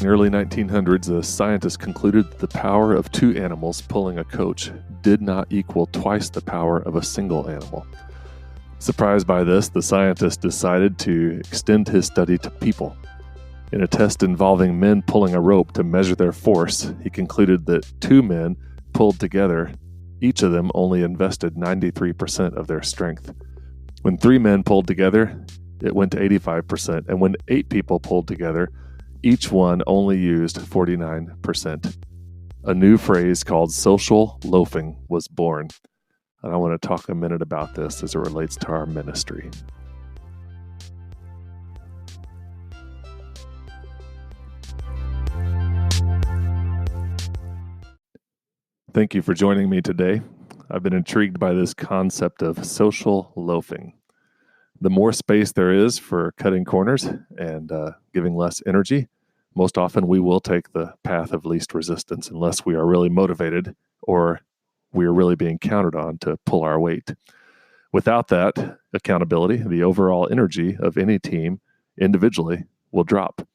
In the early 1900s, a scientist concluded that the power of two animals pulling a coach did not equal twice the power of a single animal. Surprised by this, the scientist decided to extend his study to people. In a test involving men pulling a rope to measure their force, he concluded that two men pulled together, each of them only invested 93% of their strength. When three men pulled together, it went to 85%, and when 8 people pulled together, each one only used 49%. A new phrase called social loafing was born, and I want to talk a minute about this as it relates to our ministry. Thank you for joining me today. I've been intrigued by this concept of social loafing. The more space there is for cutting corners and giving less energy, most often we will take the path of least resistance unless we are really motivated or we are really being counted on to pull our weight. Without that accountability, the overall energy of any team individually will drop.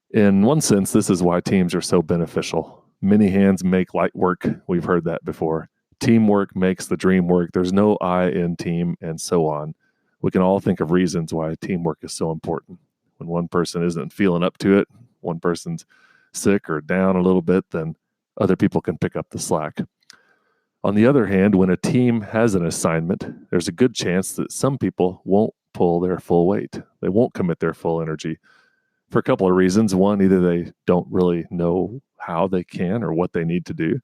In one sense, this is why teams are so beneficial. Many hands make light work. We've heard that before. Teamwork makes the dream work. There's no I in team, and so on. We can all think of reasons why teamwork is so important. When one person isn't feeling up to it, one person's sick or down a little bit, then other people can pick up the slack. On the other hand, when a team has an assignment, there's a good chance that some people won't pull their full weight. They won't commit their full energy for a couple of reasons. One, either they don't really know how they can or what they need to do.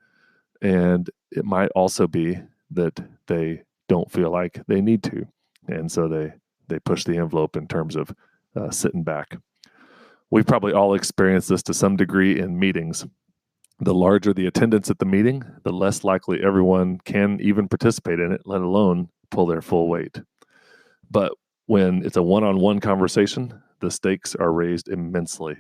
And it might also be that they don't feel like they need to. And so they push the envelope in terms of sitting back. We've probably all experienced this to some degree in meetings. The larger the attendance at the meeting, the less likely everyone can even participate in it, let alone pull their full weight. But when it's a one-on-one conversation, the stakes are raised immensely.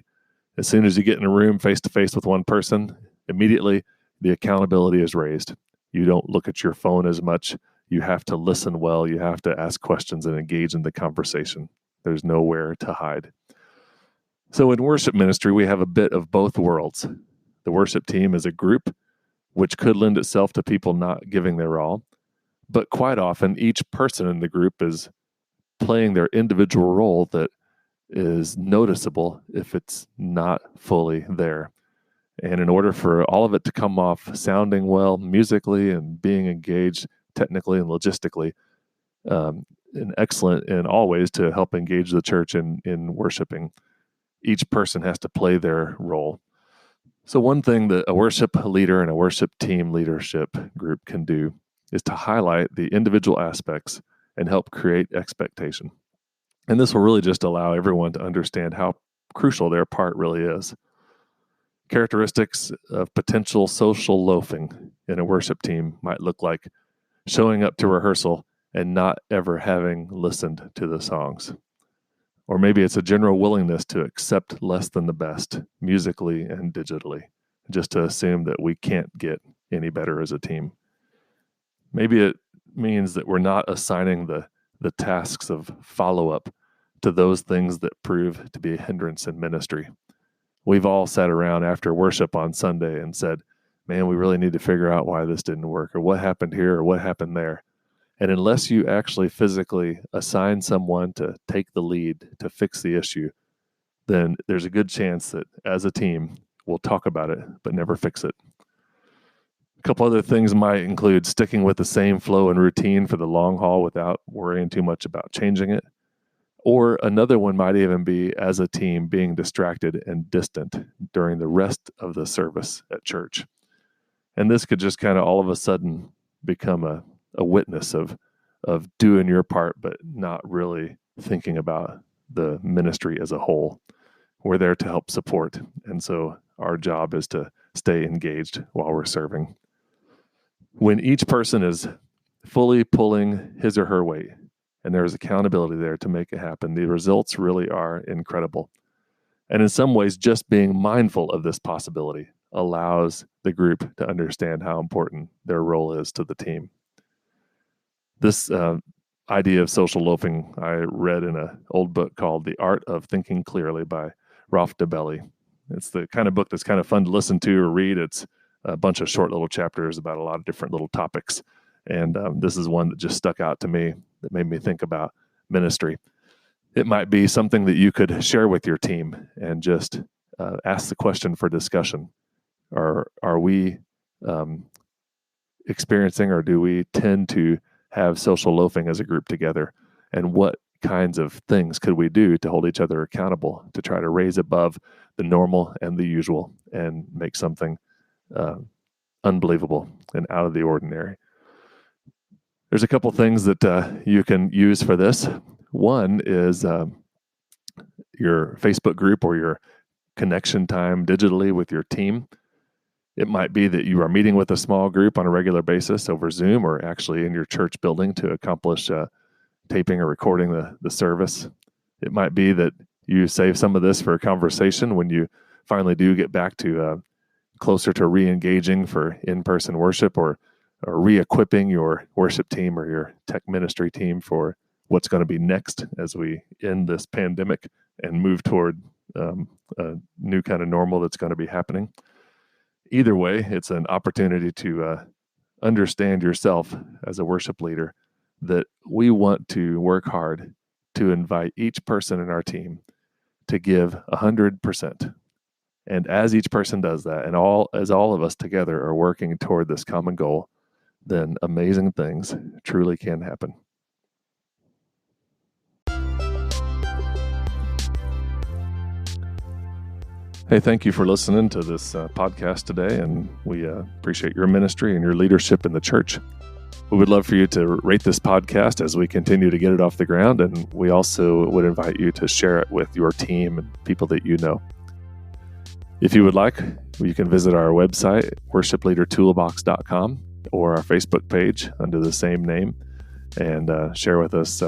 As soon as you get in a room face-to-face with one person, immediately the accountability is raised. You don't look at your phone as much. You have to listen well. You have to ask questions and engage in the conversation. There's nowhere to hide. So in worship ministry, we have a bit of both worlds. The worship team is a group, which could lend itself to people not giving their all. But quite often, each person in the group is playing their individual role that is noticeable if it's not fully there. And in order for all of it to come off sounding well musically and being engaged technically and logistically, and excellent in all ways to help engage the church in worshiping, each person has to play their role. So one thing that a worship leader and a worship team leadership group can do is to highlight the individual aspects and help create expectation. And this will really just allow everyone to understand how crucial their part really is. Characteristics of potential social loafing in a worship team might look like showing up to rehearsal and not ever having listened to the songs. Or maybe it's a general willingness to accept less than the best, musically and digitally, just to assume that we can't get any better as a team. Maybe it means that we're not assigning the tasks of follow-up to those things that prove to be a hindrance in ministry. We've all sat around after worship on Sunday and said, man, we really need to figure out why this didn't work, or what happened here, or what happened there. And unless you actually physically assign someone to take the lead to fix the issue, then there's a good chance that as a team, we'll talk about it, but never fix it. A couple other things might include sticking with the same flow and routine for the long haul without worrying too much about changing it. Or another one might even be, as a team, being distracted and distant during the rest of the service at church. And this could just kind of all of a sudden become a witness of doing your part, but not really thinking about the ministry as a whole. We're there to help support. And so our job is to stay engaged while we're serving. When each person is fully pulling his or her weight, and there's accountability there to make it happen, the results really are incredible. And in some ways, just being mindful of this possibility allows the group to understand how important their role is to the team. This idea of social loafing I read in an old book called The Art of Thinking Clearly by Ralph Dabelli. It's the kind of book that's kind of fun to listen to or read. It's a bunch of short little chapters about a lot of different little topics. And this is one that just stuck out to me that made me think about ministry. It might be something that you could share with your team and just ask the question for discussion. Are we experiencing, or do we tend to have social loafing as a group together? And what kinds of things could we do to hold each other accountable, to try to raise above the normal and the usual and make something unbelievable and out of the ordinary? There's a couple things that you can use for this. One is your Facebook group or your connection time digitally with your team. It might be that you are meeting with a small group on a regular basis over Zoom or actually in your church building to accomplish taping or recording the service. It might be that you save some of this for a conversation when you finally do get back to closer to re-engaging for in-person worship, or re-equipping your worship team or your tech ministry team for what's going to be next as we end this pandemic and move toward a new kind of normal that's going to be happening. Either way, it's an opportunity to understand yourself as a worship leader, that we want to work hard to invite each person in our team to give 100%. And as each person does that, and as all of us together are working toward this common goal, then amazing things truly can happen. Hey, thank you for listening to this podcast today, and we appreciate your ministry and your leadership in the church. We would love for you to rate this podcast as we continue to get it off the ground, and we also would invite you to share it with your team and people that you know. If you would like, you can visit our website, worshipleadertoolbox.com, or our Facebook page under the same name, and share with us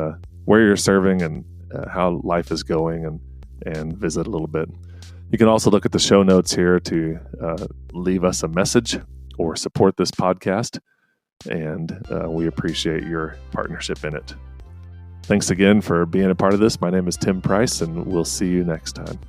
where you're serving and how life is going, and visit a little bit. You can also look at the show notes here to leave us a message or support this podcast, and we appreciate your partnership in it. Thanks again for being a part of this. My name is Tim Price, and we'll see you next time.